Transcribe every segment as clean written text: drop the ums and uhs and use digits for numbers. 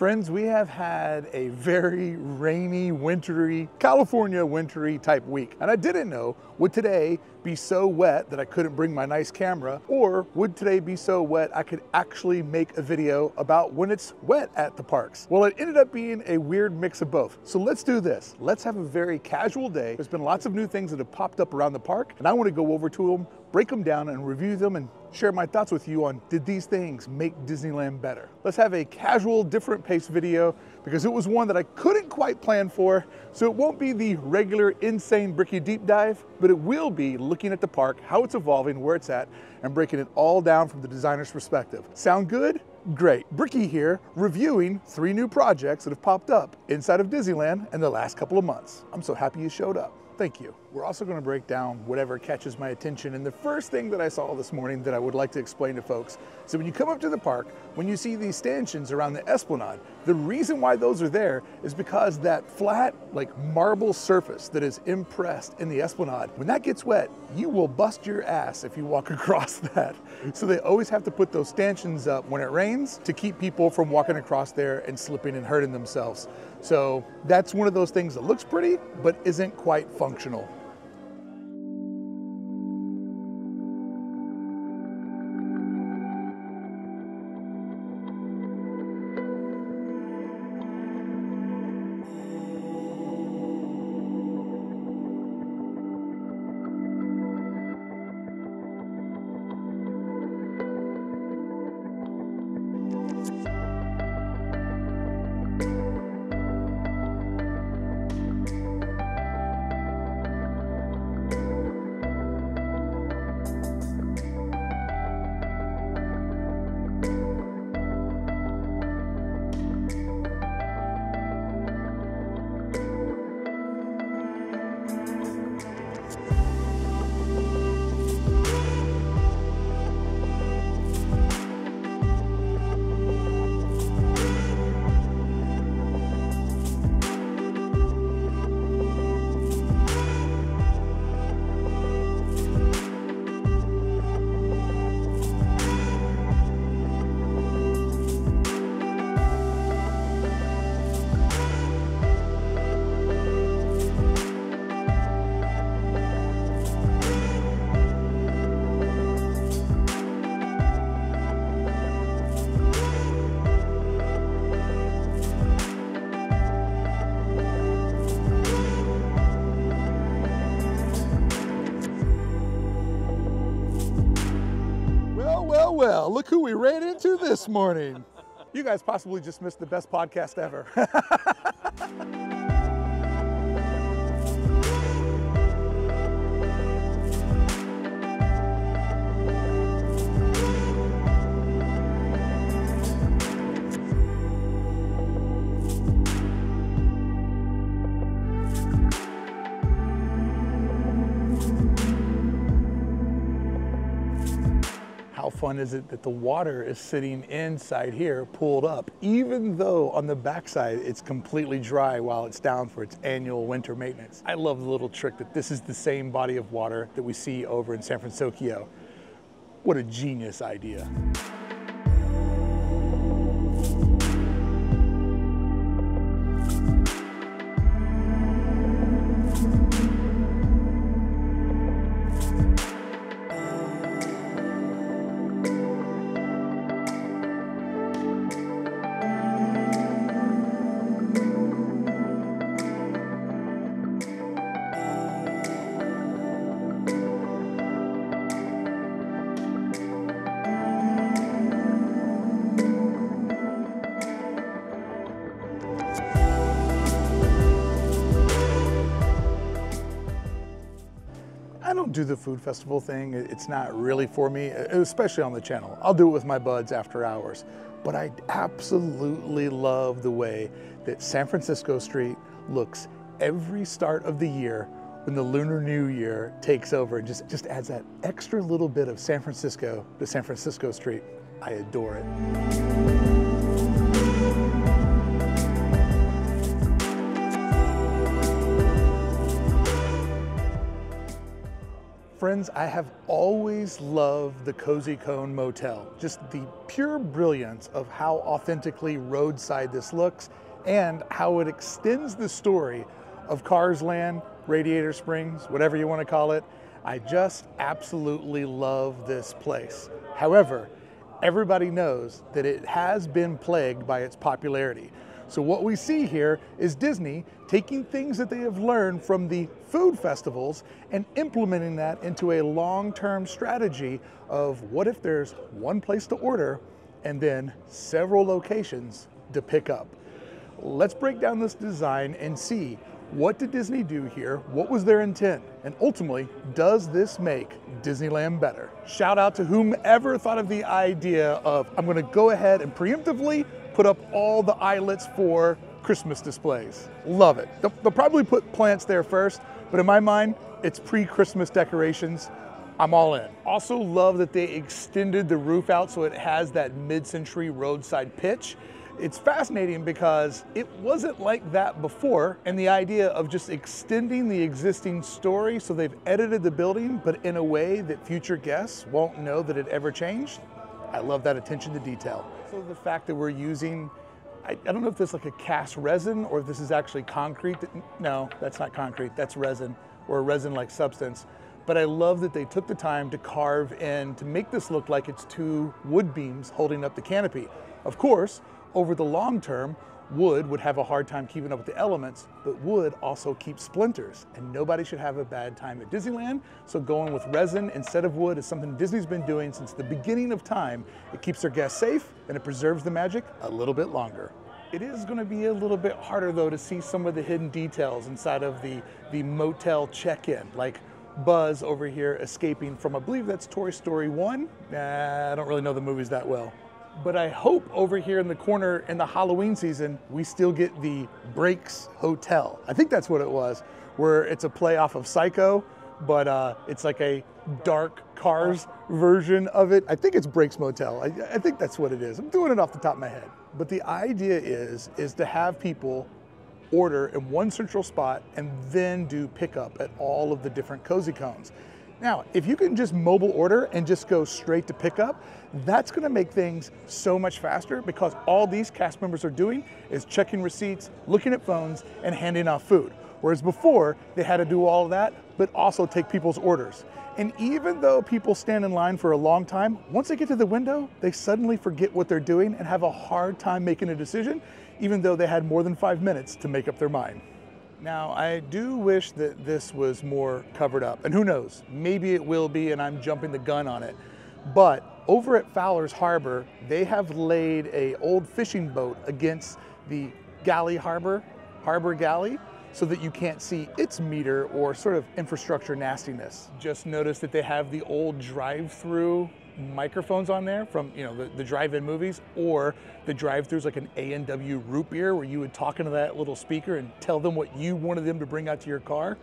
Friends, we have had a very rainy, wintry, California wintry type week. And I didn't know, would today be so wet that I couldn't bring my nice camera, or would today be so wet I could actually make a video about when it's wet at the parks? Well, it ended up being a weird mix of both. So let's do this. Let's have a very casual day. There's been lots of new things that have popped up around the park, and I want to go over to them, break them down and review them and share my thoughts with you on, did these things make Disneyland better? Let's have a casual, different pace video because it was one that I couldn't quite plan for. So it won't be the regular insane Brickey deep dive, but it will be looking at the park, how it's evolving, where it's at, and breaking it all down from the designer's perspective. Sound good? Great. Brickey here, reviewing 3 new projects that have popped up inside of Disneyland in the last couple of months. I'm so happy you showed up. Thank you. We're also going to break down whatever catches my attention. And the first thing that I saw this morning that I would like to explain to folks, so when you come up to the park, when you see these stanchions around the Esplanade, the reason why those are there is because that flat, like marble surface that is impressed in the Esplanade, when that gets wet, you will bust your ass if you walk across that. So they always have to put those stanchions up when it rains to keep people from walking across there and slipping and hurting themselves. So that's one of those things that looks pretty, but isn't quite functional. Well, look who we ran into this morning. You guys possibly just missed the best podcast ever. How fun is it that the water is sitting inside here, pulled up, even though on the backside it's completely dry while it's down for its annual winter maintenance. I love the little trick that this is the same body of water that we see over in San Francisco. What a genius idea. I don't do the food festival thing. It's not really for me, especially on the channel. I'll do it with my buds after hours. But I absolutely love the way that San Francisco Street looks every start of the year when the Lunar New Year takes over and just adds that extra little bit of San Francisco to San Francisco Street. I adore it. Friends, I have always loved the Cozy Cone Motel. Just the pure brilliance of how authentically roadside this looks and how it extends the story of Cars Land, Radiator Springs, whatever you want to call it. I just absolutely love this place. However, everybody knows that it has been plagued by its popularity. So what we see here is Disney taking things that they have learned from the food festivals and implementing that into a long-term strategy of what if there's one place to order and then several locations to pick up. Let's break down this design and see, what did Disney do here? What was their intent? And ultimately, does this make Disneyland better? Shout out to whomever thought of the idea of, I'm gonna go ahead and preemptively put up all the eyelets for Christmas displays. Love it. They'll probably put plants there first, but in my mind, it's pre-Christmas decorations. I'm all in. Also love that they extended the roof out so it has that mid-century roadside pitch. It's fascinating because it wasn't like that before, and the idea of just extending the existing story, so they've edited the building, but in a way that future guests won't know that it ever changed. I love that attention to detail. So the fact that we're using, I don't know if this is like a cast resin or if this is actually concrete. No, that's not concrete, that's resin, or a resin-like substance. But I love that they took the time to carve in to make this look like it's two wood beams holding up the canopy. Of course, over the long term, wood would have a hard time keeping up with the elements, but wood also keeps splinters, and nobody should have a bad time at Disneyland. So going with resin instead of wood is something Disney's been doing since the beginning of time. It keeps their guests safe and it preserves the magic a little bit longer. It is going to be a little bit harder though to see some of the hidden details inside of the motel check-in, like Buzz over here escaping from, I believe that's Toy Story 1. I don't really know the movies that well. But I hope over here in the corner in the Halloween season, we still get the Breaks Hotel. I think that's what it was, where it's a play off of Psycho, but it's like a dark Cars version of it. I think it's Breaks Motel. I think that's what it is. I'm doing it off the top of my head. But the idea is to have people order in one central spot and then do pickup at all of the different Cozy Cones. Now, if you can just mobile order and just go straight to pickup, that's gonna make things so much faster because all these cast members are doing is checking receipts, looking at phones, and handing out food. Whereas before, they had to do all of that, but also take people's orders. And even though people stand in line for a long time, once they get to the window, they suddenly forget what they're doing and have a hard time making a decision, even though they had more than 5 minutes to make up their mind. Now, I do wish that this was more covered up, and who knows, maybe it will be and I'm jumping the gun on it. But over at Fowler's Harbor, they have laid an old fishing boat against the galley harbor galley, so that you can't see its meter or sort of infrastructure nastiness. Just notice that they have the old drive-through microphones on there from, you know, the drive-in movies, or the drive-throughs like an A&W root beer where you would talk into that little speaker and tell them what you wanted them to bring out to your car.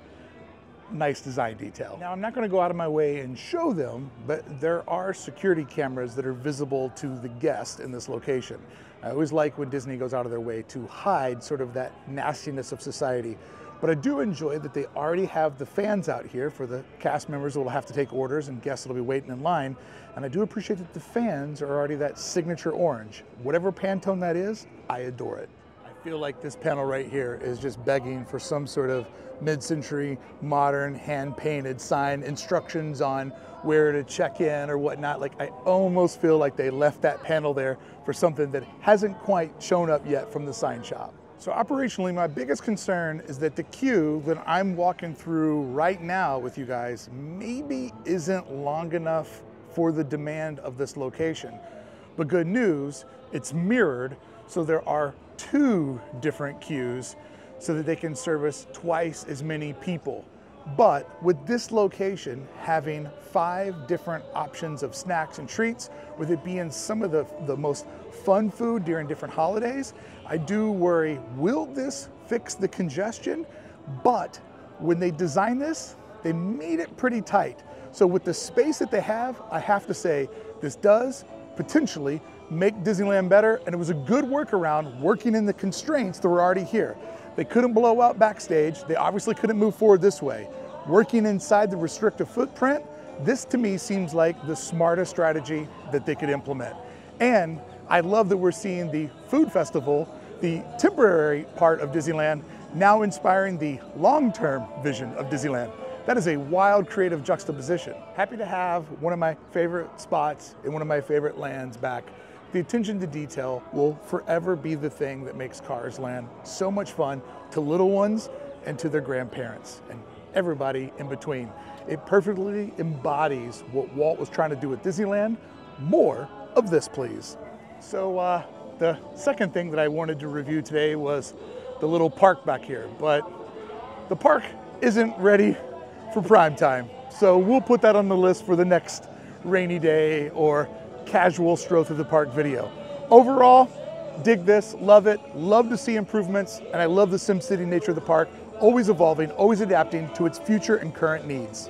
Nice design detail. Now, I'm not going to go out of my way and show them, but there are security cameras that are visible to the guest in this location. I always like when Disney goes out of their way to hide sort of that nastiness of society. But I do enjoy that they already have the fans out here for the cast members that will have to take orders and guests that will be waiting in line. And I do appreciate that the fans are already that signature orange. Whatever Pantone that is, I adore it. I feel like this panel right here is just begging for some sort of mid-century, modern, hand-painted sign, instructions on where to check in or whatnot. Like, I almost feel like they left that panel there for something that hasn't quite shown up yet from the sign shop. So operationally, my biggest concern is that the queue that I'm walking through right now with you guys maybe isn't long enough for the demand of this location. But good news, it's mirrored, so there are 2 different queues so that they can service twice as many people. But with this location having 5 different options of snacks and treats, with it being some of the most fun food during different holidays, I do worry, will this fix the congestion? But when they designed this, they made it pretty tight. So with the space that they have, I have to say, this does potentially make Disneyland better, and it was a good workaround working in the constraints that were already here. They couldn't blow out backstage. They obviously couldn't move forward this way. Working inside the restrictive footprint, This to me seems like the smartest strategy that they could implement. And I love that we're seeing the food festival, the temporary part of Disneyland, now inspiring the long-term vision of Disneyland. That is a wild creative juxtaposition. Happy to have one of my favorite spots in one of my favorite lands back. The attention to detail will forever be the thing that makes Cars Land so much fun to little ones and to their grandparents and everybody in between. It perfectly embodies what Walt was trying to do with Disneyland. More of this, please. So the second thing that I wanted to review today was the little park back here, but the park isn't ready for prime time. So we'll put that on the list for the next rainy day or casual stroll through the park video. Overall, dig this, love it, love to see improvements, and I love the SimCity nature of the park, always evolving, always adapting to its future and current needs.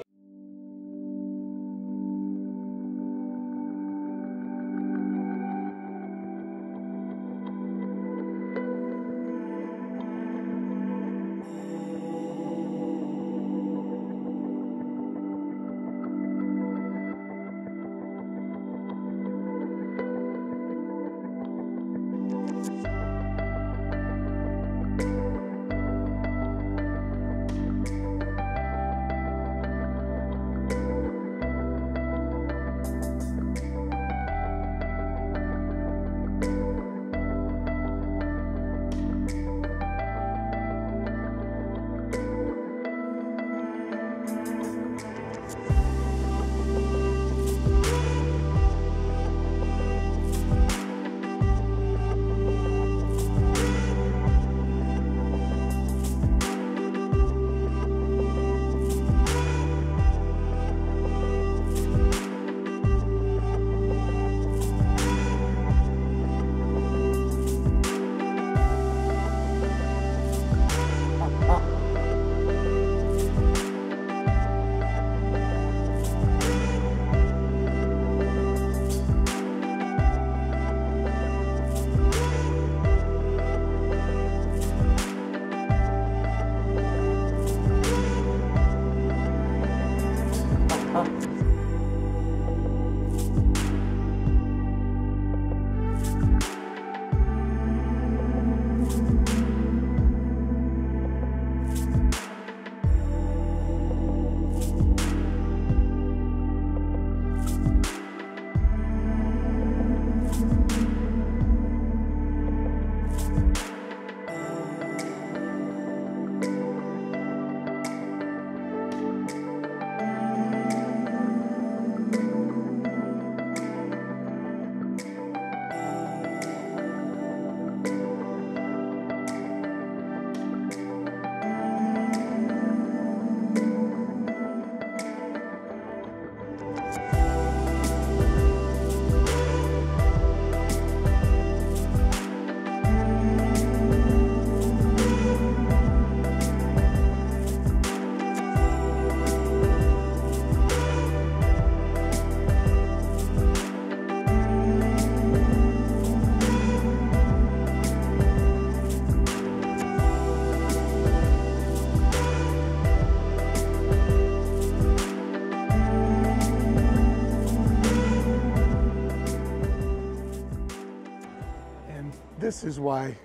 This is why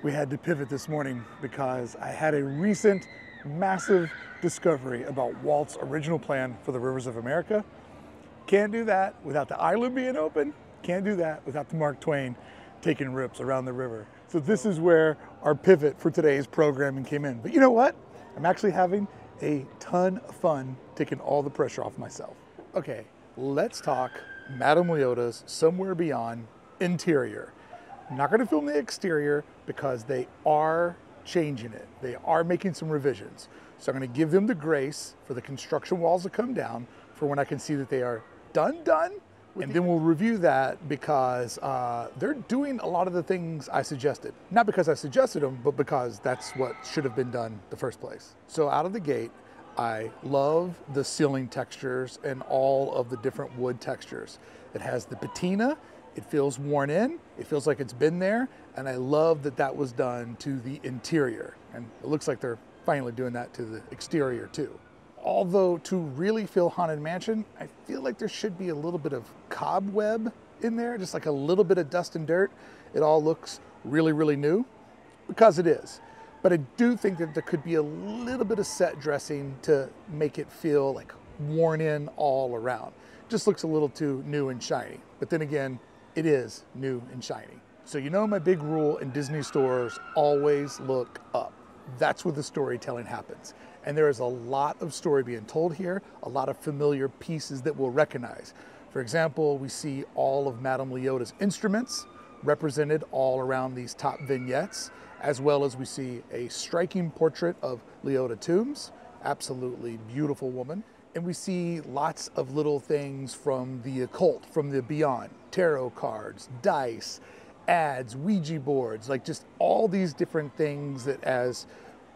we had to pivot this morning, because I had a recent massive discovery about Walt's original plan for the rivers of America. Can't do that without the island being open. Can't do that without the Mark Twain taking rips around the river. So this is where our pivot for today's programming came in. But you know what? I'm actually having a ton of fun taking all the pressure off myself. Okay, let's talk Madame Leota's Somewhere Beyond interior. I'm not gonna film the exterior because they are changing it. They are making some revisions. So I'm gonna give them the grace for the construction walls to come down for when I can see that they are done. And then we'll review that because they're doing a lot of the things I suggested. Not because I suggested them, but because that's what should have been done the first place. So out of the gate, I love the ceiling textures and all of the different wood textures. It has the patina, it feels worn in, it feels like it's been there, and I love that that was done to the interior. And it looks like they're finally doing that to the exterior too. Although to really feel Haunted Mansion, I feel like there should be a little bit of cobweb in there, just like a little bit of dust and dirt. It all looks really, really new, because it is. But I do think that there could be a little bit of set dressing to make it feel like worn in all around. Just looks a little too new and shiny. But then again, it is new and shiny. So you know my big rule in Disney stores, always look up. That's where the storytelling happens. And there is a lot of story being told here, a lot of familiar pieces that we'll recognize. For example, we see all of Madame Leota's instruments represented all around these top vignettes, as well as we see a striking portrait of Leota Toombs, absolutely beautiful woman. And we see lots of little things from the occult, from the beyond, tarot cards, dice, ads, Ouija boards, like just all these different things that as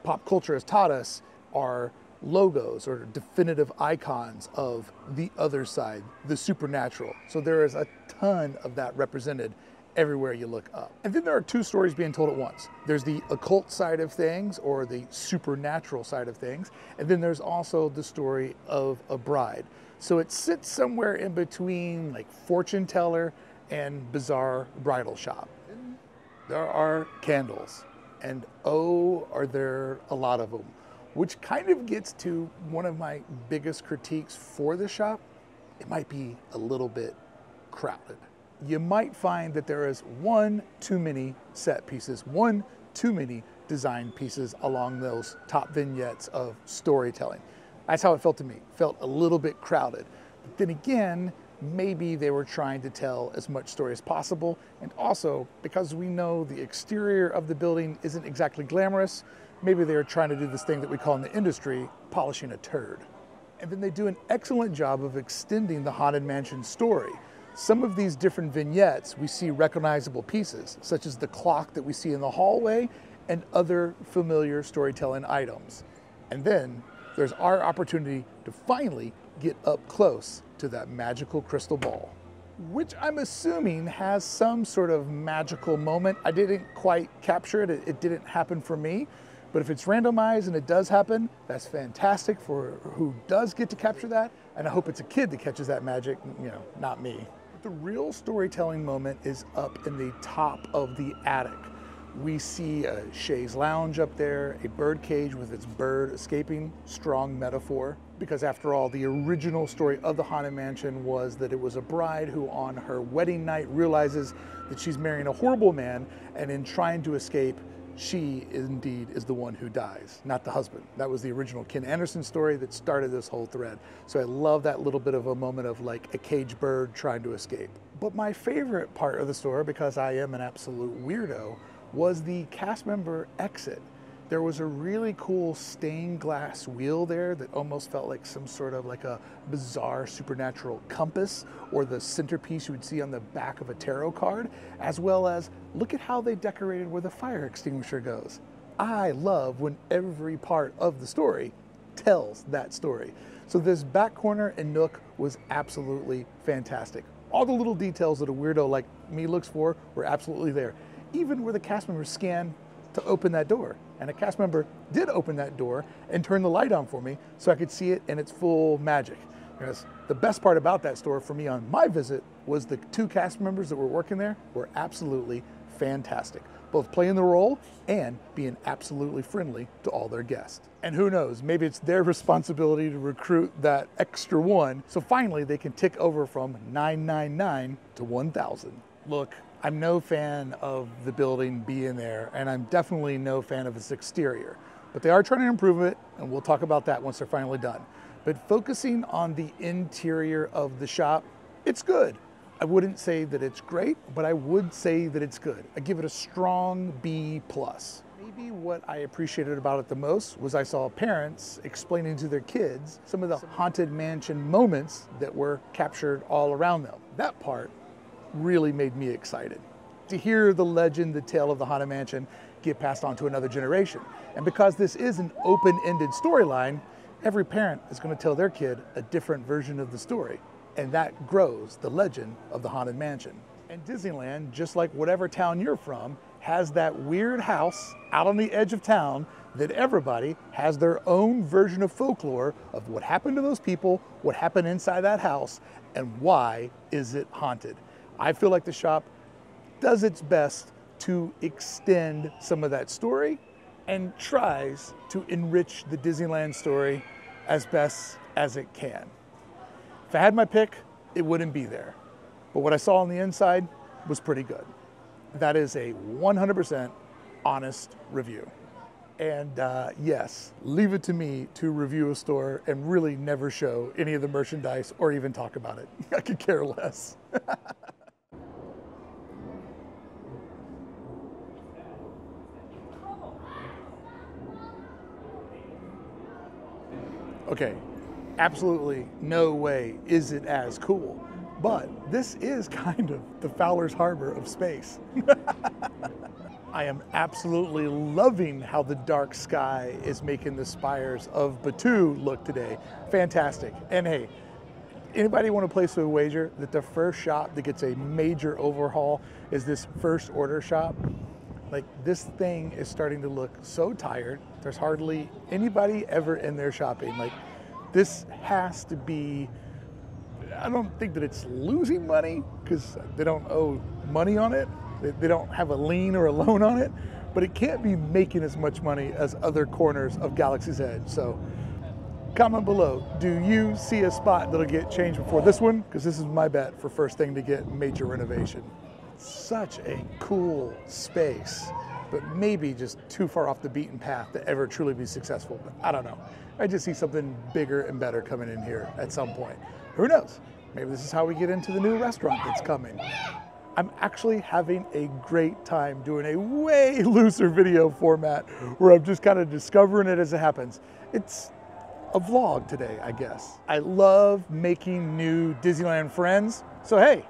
pop culture has taught us are logos or definitive icons of the other side, the supernatural. So there is a ton of that represented everywhere you look up. And then there are two stories being told at once. There's the occult side of things, or the supernatural side of things, and then there's also the story of a bride. So it sits somewhere in between like fortune teller and bizarre bridal shop. There are candles, and oh, are there a lot of them, which kind of gets to one of my biggest critiques for the shop. It might be a little bit crowded. You might find that there is one too many set pieces, one too many design pieces along those top vignettes of storytelling. That's how it felt to me. It felt a little bit crowded. But then again, maybe they were trying to tell as much story as possible. And also, because we know the exterior of the building isn't exactly glamorous, maybe they were trying to do this thing that we call in the industry, polishing a turd. And then they do an excellent job of extending the Haunted Mansion story. Some of these different vignettes, we see recognizable pieces, such as the clock that we see in the hallway and other familiar storytelling items. And then there's our opportunity to finally get up close to that magical crystal ball, which I'm assuming has some sort of magical moment. I didn't quite capture it. It didn't happen for me. But if it's randomized and it does happen, that's fantastic for who does get to capture that. And I hope it's a kid that catches that magic, you know, not me. But the real storytelling moment is up in the top of the attic. We see a chaise lounge up there, a bird cage with its bird escaping, strong metaphor. Because after all, the original story of the Haunted Mansion was that it was a bride who on her wedding night realizes that she's marrying a horrible man, and in trying to escape, she indeed is the one who dies, not the husband. That was the original Ken Anderson story that started this whole thread. So I love that little bit of a moment of like a caged bird trying to escape. But my favorite part of the story, because I am an absolute weirdo, was the cast member exit. There was a really cool stained glass wheel there that almost felt like some sort of like a bizarre supernatural compass, or the centerpiece you would see on the back of a tarot card, as well as look at how they decorated where the fire extinguisher goes. I love when every part of the story tells that story. So this back corner and nook was absolutely fantastic. All the little details that a weirdo like me looks for were absolutely there. Even where the cast members scan to open that door. And a cast member did open that door and turn the light on for me so I could see it in its full magic. Because the best part about that store for me on my visit was the two cast members that were working there were absolutely fantastic. Both playing the role and being absolutely friendly to all their guests. And who knows, maybe it's their responsibility to recruit that extra one so finally they can tick over from 999 to 1,000. Look, I'm no fan of the building being there, and I'm definitely no fan of its exterior. But they are trying to improve it, and we'll talk about that once they're finally done. But focusing on the interior of the shop, it's good. I wouldn't say that it's great, but I would say that it's good. I give it a strong B+. Maybe what I appreciated about it the most was I saw parents explaining to their kids some of the Haunted Mansion moments that were captured all around them. That part really made me excited to hear the legend, the tale of the Haunted Mansion get passed on to another generation. And because this is an open-ended storyline, every parent is going to tell their kid a different version of the story. And that grows the legend of the Haunted Mansion. And Disneyland, just like whatever town you're from, has that weird house out on the edge of town that everybody has their own version of folklore of what happened to those people, what happened inside that house, and why is it haunted. I feel like the shop does its best to extend some of that story and tries to enrich the Disneyland story as best as it can. If I had my pick, it wouldn't be there. But what I saw on the inside was pretty good. That is a 100% honest review. And yes, leave it to me to review a store and really never show any of the merchandise or even talk about it. I could care less. Okay, absolutely no way is it as cool, but this is kind of the Fowler's Harbor of space. I am absolutely loving how the dark sky is making the spires of Batuu look today. Fantastic. And hey, anybody want to place a wager that the first shop that gets a major overhaul is this first order shop? Like, this thing is starting to look so tired. There's hardly anybody ever in there shopping. Like, this has to be, I don't think that it's losing money because they don't owe money on it. They don't have a lien or a loan on it, but it can't be making as much money as other corners of Galaxy's Edge. So comment below, do you see a spot that'll get changed before this one? Because this is my bet for first thing to get major renovation. Such a cool space, but maybe just too far off the beaten path to ever truly be successful. But I don't know. I just see something bigger and better coming in here at some point. Who knows? Maybe this is how we get into the new restaurant that's coming. I'm actually having a great time doing a way looser video format where I'm just kind of discovering it as it happens. It's a vlog today, I guess. I love making new Disneyland friends. So hey,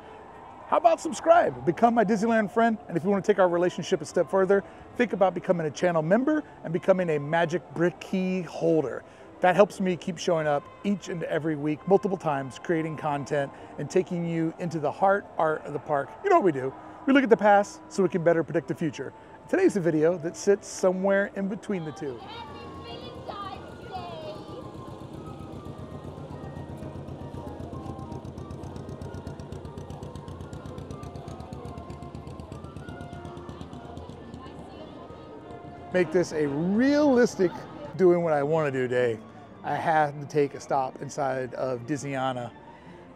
how about subscribe, become my Disneyland friend, and if you want to take our relationship a step further, think about becoming a channel member and becoming a Magic Brickey holder. That helps me keep showing up each and every week, multiple times, creating content and taking you into the art of the park. You know what we do? We look at the past so we can better predict the future. Today's a video that sits somewhere in between the two. Make this a realistic doing what I want to do day. I had to take a stop inside of Disneyana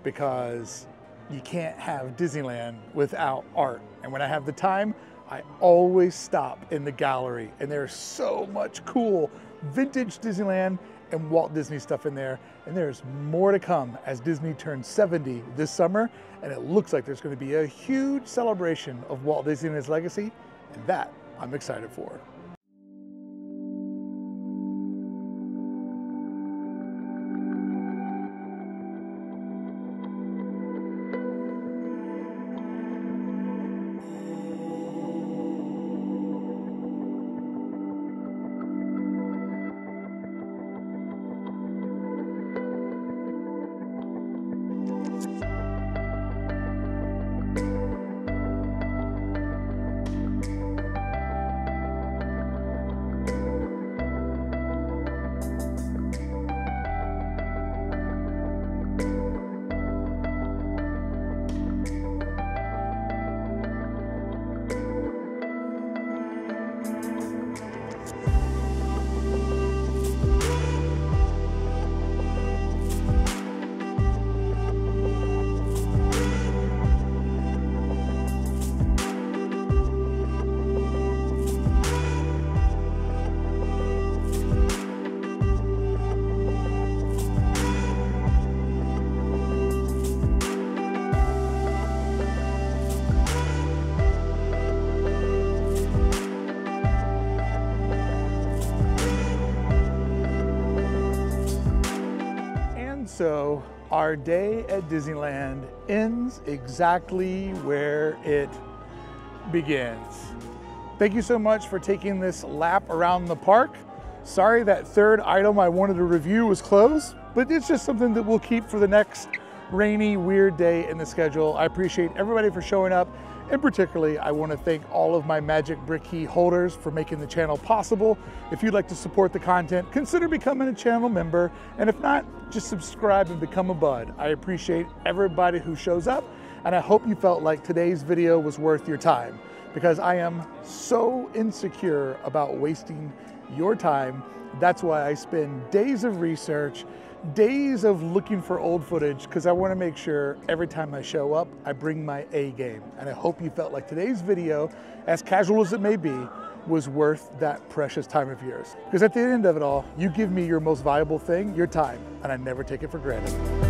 because you can't have Disneyland without art. And when I have the time, I always stop in the gallery, and there's so much cool vintage Disneyland and Walt Disney stuff in there. And there's more to come as Disney turns 70 this summer, and it looks like there's going to be a huge celebration of Walt Disney and his legacy, and that I'm excited for. So our day at Disneyland ends exactly where it begins. Thank you so much for taking this lap around the park. Sorry that third item I wanted to review was closed, but it's just something that we'll keep for the next rainy, weird day in the schedule. I appreciate everybody for showing up And particularly, I want to thank all of my Magic Brickey holders for making the channel possible. If you'd like to support the content, consider becoming a channel member. And if not, just subscribe and become a bud. I appreciate everybody who shows up, and I hope you felt like today's video was worth your time, because I am so insecure about wasting your time. That's why I spend days of research, days of looking for old footage, because I want to make sure every time I show up, I bring my A game. And I hope you felt like today's video, as casual as it may be, was worth that precious time of yours. Because at the end of it all, you give me your most valuable thing, your time, and I never take it for granted.